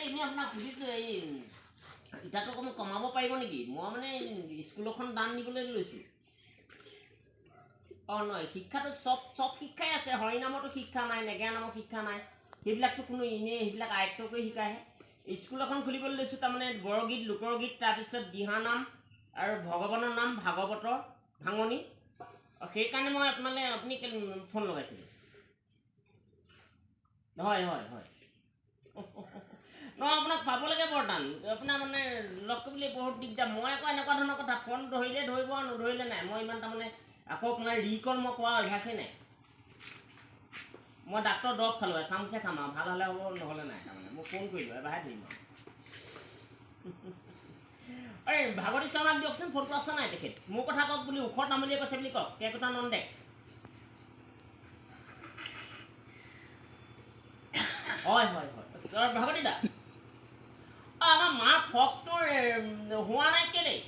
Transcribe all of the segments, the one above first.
এনে আপোনাক সুধিছোঁ এই ইটাটো অকণমান কমাব পাৰিব নেকি? মই মানে স্কুলখন দান দিবলৈ লৈছোঁ। অঁ নহয়, শিক্ষাটো চব শিক্ষাই আছে। হৰিনামতো শিক্ষা নাই, নেগেৰা নামৰ শিক্ষা নাই, সেইবিলাকতো কোনো এনেই সেইবিলাক আয়ত্ব কৰি শিকায়হে। স্কুল এখন খুলিবলৈ লৈছোঁ, তাৰমানে বৰগীত, লোকগীত, তাৰপিছত দিহানাম আৰু ভগৱানৰ নাম, ভাগৱতৰ ভাঙনি। সেইকাৰণে মই আপুনি ফোন লগাইছিলোঁ। হয় হয় হয় নহয়, আপোনাক পাব লাগে বৰটান। আপোনাৰ মানে লগ কৰিবলৈ বহুত দিগদাৰ। মই আকৌ এনেকুৱা ধৰণৰ কথা, ফোন ধৰিলে ধৰিব আৰু নধৰিলে নাই। মই ইমান তাৰমানে আকৌ আপোনাৰ ৰিকল মই কোৱা অভ্যাসেই নাই। মই ডাক্তৰ দৰৱ খালোঁ, এচামুচে খাম আৰু ভাল হ'লে হ'ব, নহ'লে নাই। তাৰমানে মই ফোন কৰিলোঁ, এবাৰহে ধৰিম আৰু। এই ভাগৱতী শৰ্মাক দিয়কচোন, ফোনটো আছে নাই তেখেত? মোৰ কথা কওক বুলি ওখৰ তামুলীয়ে কৈছে বুলি কওক, কেইকোটা নন্দে। হয় হয় হয় ভাগৱতী দা, আমাৰ মা ফকটোৰ হোৱা নাই কেলেই?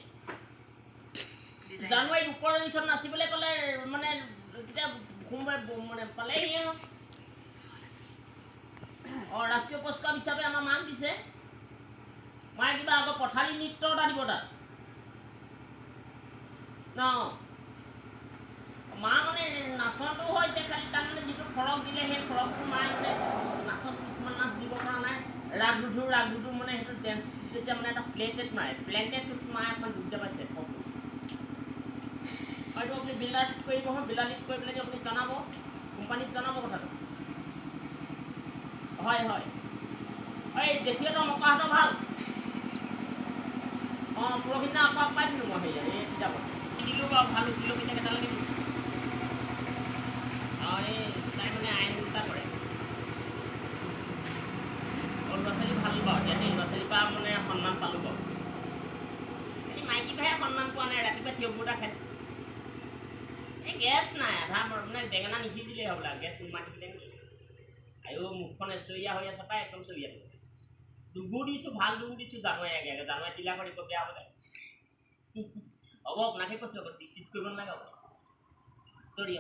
জানুৱাৰীত ওপৰ ৰেঞ্চত নাচিবলৈ ক'লে, মানে তেতিয়া সোমবাৰে মানে পালেহি আৰু। অঁ, ৰাষ্ট্ৰীয় পুৰস্কাৰ হিচাপে আমাৰ মাক দিছে। মায়ে কিবা আকৌ পথাৰী নৃত্য এটা দিব তাত। অঁ, মা মানে নাচনটো হৈছে, খালি তাৰমানে যিটো ফৰক দিলে সেই ফৰকটো মায়ে মানে নাচত কিছুমান নাচ দিব পৰা নাই। ৰাগ দুধুৰ মানে সেইটো ডেন্স যেতিয়া মানে এটা প্লেটেডটোত মায়ে অকণমান দুৰ্জা পাইছে ফৰকটো। হয়তো আপুনি বিলাদীত কৰিব, বিলাদীত কৰি পেলাই আপুনি জনাব, কোম্পানীত জনাব কথাটো। হয় হয়, এই জেঠীহঁতৰ মকাহঁতৰ ভাল? অঁ, পৰহিদিনা আপোনাক পাইছিলোঁ মই হেৰিয়াত, এই কিতাপত দিলোঁ বাৰু, ভাল উকিলৰ কিতাপ এটা লাগি দিলোঁ। অঁ, এই তাই মানে আইন উল্টা কৰে। অঁ, ল'ৰা ছোৱালী ভাল বাৰু, এতিয়া ল'ৰা ছোৱালীৰ পৰা মানে সন্মান পালোঁ বাৰু। এই মাইকী ভাইয়ে সন্মান পোৱা নাই, ৰাতিপুৱা থিয়বোৰ এটা খাইছোঁ। এই গেছ নাই, আধা মানে বেঙেনা নিসিজিলে হ'বলা, গেছ মাতিছিলে নেকি? আইও, মুখখন এচৰীয়া হৈ আছে পাই, একদম চৰিয়া। দুগুৰ দিছোঁ, ভাল দুগুৰ দিছোঁ জানুৱাৰী আগে। জানুৱাৰী তিলাকৰ দিব বেয়া হ'লে হ'ব, আপোনাকে কৈছোঁ, আকৌ ডিচিট কৰিব নালাগে। চৰি।